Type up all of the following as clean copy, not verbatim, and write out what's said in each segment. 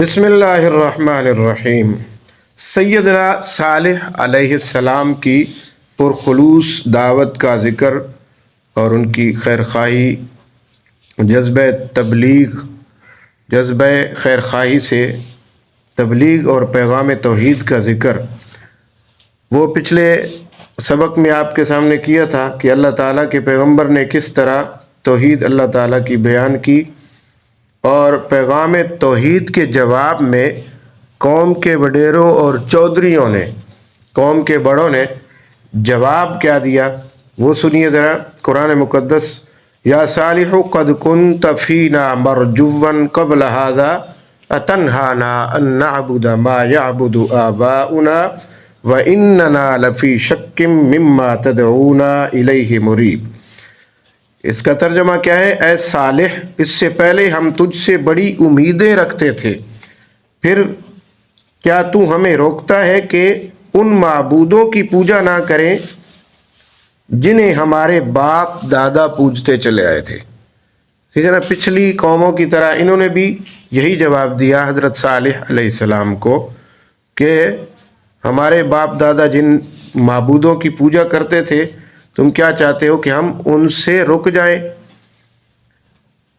بسم اللہ الرحمن الرحیم۔ سیدنا صالح علیہ السلام کی پرخلوص دعوت کا ذکر اور ان کی خیرخواہی، جذبہ تبلیغ، جذبہ خیرخواہی سے تبلیغ اور پیغام توحید کا ذکر، وہ پچھلے سبق میں آپ کے سامنے کیا تھا کہ اللہ تعالیٰ کے پیغمبر نے کس طرح توحید اللہ تعالیٰ کی بیان کی، اور پیغام توحید کے جواب میں قوم کے وڈیروں اور چودھریوں نے، قوم کے بڑوں نے جواب کیا دیا، وہ سنیے ذرا قرآن مقدس۔ یا صالح قد کنت فینا مرجوا قبل هذا اتنہانا ان نعبد ما یعبد آباؤنا واننا لفی شک مما تدعونا الیہ مریب۔ اس کا ترجمہ کیا ہے؟ اے صالح، اس سے پہلے ہم تجھ سے بڑی امیدیں رکھتے تھے، پھر کیا تو ہمیں روکتا ہے کہ ان معبودوں کی پوجا نہ کریں جنہیں ہمارے باپ دادا پوجتے چلے آئے تھے؟ ٹھیک ہے نا، پچھلی قوموں کی طرح انہوں نے بھی یہی جواب دیا حضرت صالح علیہ السلام کو کہ ہمارے باپ دادا جن معبودوں کی پوجا کرتے تھے، تم کیا چاہتے ہو کہ ہم ان سے رک جائیں؟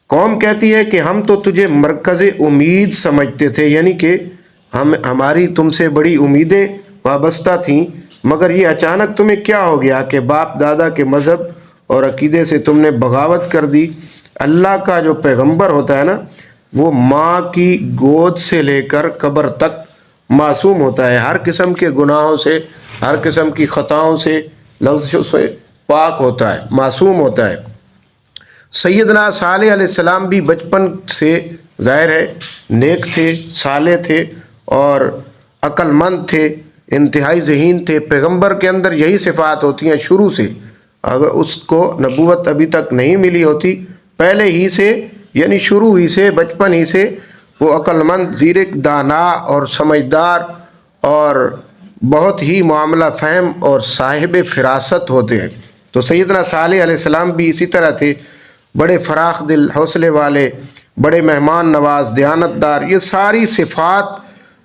قوم کہتی ہے کہ ہم تو تجھے مرکز امید سمجھتے تھے، یعنی کہ ہماری تم سے بڑی امیدیں وابستہ تھیں، مگر یہ اچانک تمہیں کیا ہو گیا کہ باپ دادا کے مذہب اور عقیدے سے تم نے بغاوت کر دی۔ اللہ کا جو پیغمبر ہوتا ہے نا، وہ ماں کی گود سے لے کر قبر تک معصوم ہوتا ہے، ہر قسم کے گناہوں سے، ہر قسم کی خطاؤں سے، لفظوں سے پاک ہوتا ہے، معصوم ہوتا ہے۔ سیدنا صالح علیہ السلام بھی بچپن سے ظاہر ہے نیک تھے، صالح تھے اور عقل مند تھے، انتہائی ذہین تھے۔ پیغمبر کے اندر یہی صفات ہوتی ہیں شروع سے، اگر اس کو نبوت ابھی تک نہیں ملی ہوتی، پہلے ہی سے یعنی شروع ہی سے، بچپن ہی سے وہ عقل مند، زیرک، دانا اور سمجھدار اور بہت ہی معاملہ فہم اور صاحب فراست ہوتے ہیں۔ تو سیدنا صالح علیہ السلام بھی اسی طرح تھے، بڑے فراخ دل، حوصلے والے، بڑے مہمان نواز، دیانتدار۔ یہ ساری صفات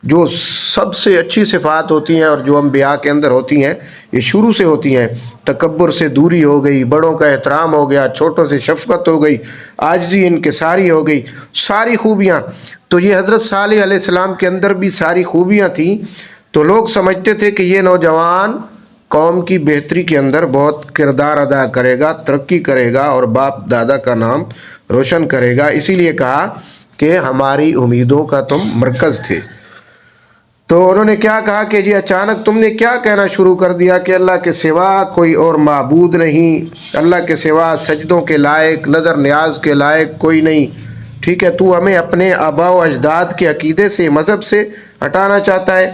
جو سب سے اچھی صفات ہوتی ہیں اور جو انبیاء کے اندر ہوتی ہیں، یہ شروع سے ہوتی ہیں۔ تکبر سے دوری ہو گئی، بڑوں کا احترام ہو گیا، چھوٹوں سے شفقت ہو گئی، عاجزی انکساری ہو گئی، ساری خوبیاں۔ تو یہ حضرت صالح علیہ السلام کے اندر بھی ساری خوبیاں تھیں۔ تو لوگ سمجھتے تھے کہ یہ نوجوان قوم کی بہتری کے اندر بہت کردار ادا کرے گا، ترقی کرے گا اور باپ دادا کا نام روشن کرے گا، اسی لیے کہا کہ ہماری امیدوں کا تم مرکز تھے۔ تو انہوں نے کیا کہا کہ جی اچانک تم نے کیا کہنا شروع کر دیا کہ اللہ کے سوا کوئی اور معبود نہیں، اللہ کے سوا سجدوں کے لائق، نظر نیاز کے لائق کوئی نہیں، ٹھیک ہے؟ تو ہمیں اپنے آباء و اجداد کے عقیدے سے، مذہب سے ہٹانا چاہتا ہے۔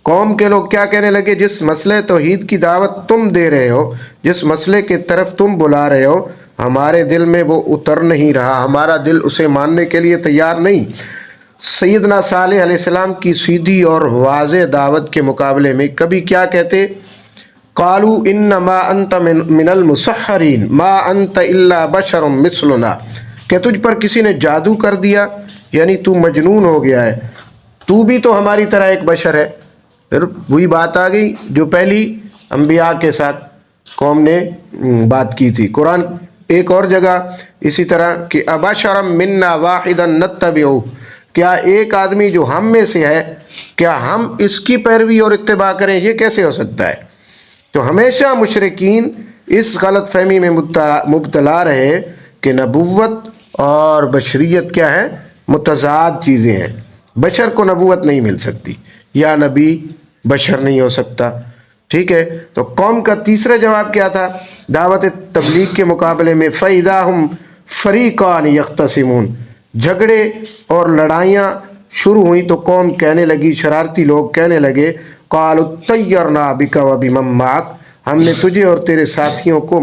قوم کے لوگ کیا کہنے لگے؟ جس مسئلے توحید کی دعوت تم دے رہے ہو، جس مسئلے کی طرف تم بلا رہے ہو، ہمارے دل میں وہ اتر نہیں رہا، ہمارا دل اسے ماننے کے لیے تیار نہیں۔ سیدنا صالح علیہ السلام کی سیدھی اور واضح دعوت کے مقابلے میں کبھی کیا کہتے؟ قالوا انما انت من المسحرین ما انت الا بشر مثلنا، کہ تجھ پر کسی نے جادو کر دیا، یعنی تو مجنون ہو گیا ہے، تو بھی تو ہماری طرح ایک بشر ہے۔ پھر وہی بات آ گئی جو پہلی انبیاء کے ساتھ قوم نے بات کی تھی۔ قرآن ایک اور جگہ اسی طرح کہ ابشرا منا واحدا نتبعہ، کیا ایک آدمی جو ہم میں سے ہے، کیا ہم اس کی پیروی اور اتباع کریں؟ یہ کیسے ہو سکتا ہے؟ تو ہمیشہ مشرکین اس غلط فہمی میں مبتلا رہے کہ نبوت اور بشریت کیا ہے؟ متضاد چیزیں ہیں۔ بشر کو نبوت نہیں مل سکتی، یا نبی بشر نہیں ہو سکتا، ٹھیک ہے؟ تو قوم کا تیسرا جواب کیا تھا دعوت تبلیغ کے مقابلے میں؟ فَإِذَا هُمْ فَرِيقَانِ يَخْتَصِمُونَ، جھگڑے اور لڑائیاں شروع ہوئیں تو قوم کہنے لگی، شرارتی لوگ کہنے لگے، قَالُوا اطَّيَّرْنَا بِكَ وَبِمَن مَّعَكَ، ہم نے تجھے اور تیرے ساتھیوں کو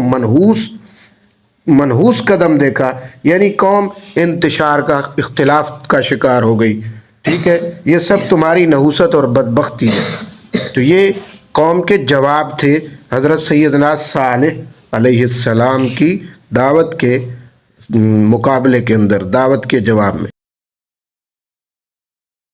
منحوس قدم دیکھا، یعنی قوم انتشار کا، اختلاف کا شکار ہو گئی، ٹھیک ہے؟ یہ سب تمہاری نحوست اور بدبختی ہے۔ تو یہ قوم کے جواب تھے حضرت سیدنا صالح علیہ السلام کی دعوت کے مقابلے کے اندر، دعوت کے جواب میں۔